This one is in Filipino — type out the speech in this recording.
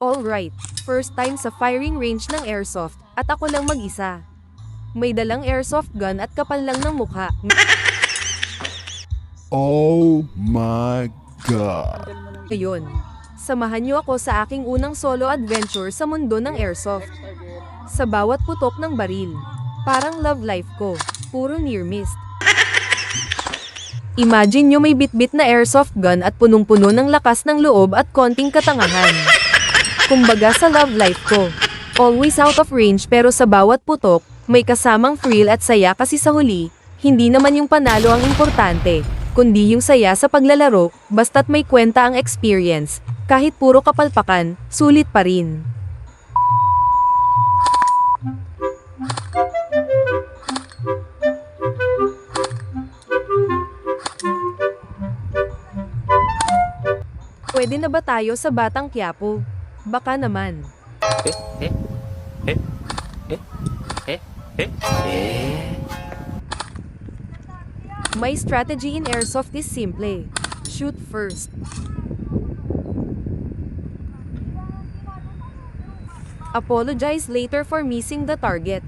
Alright, first time sa firing range ng airsoft, at ako lang mag-isa. May dalang airsoft gun at kapal lang ng mukha. Oh my God. Ngayon, samahan niyo ako sa aking unang solo adventure sa mundo ng airsoft. Sa bawat putok ng baril, parang love life ko, puro near miss. Imagine nyo may bitbit na airsoft gun at punong-puno ng lakas ng loob at konting katangahan. Kumbaga sa love life ko, always out of range pero sa bawat putok, may kasamang thrill at saya kasi sa huli, hindi naman yung panalo ang importante, kundi yung saya sa paglalaro, basta't may kwenta ang experience, kahit puro kapalpakan, sulit pa rin. Pwede na ba tayo sa Batang Quiapo? Baka naman. My strategy in airsoft is simple. Shoot first. Apologize later for missing the target.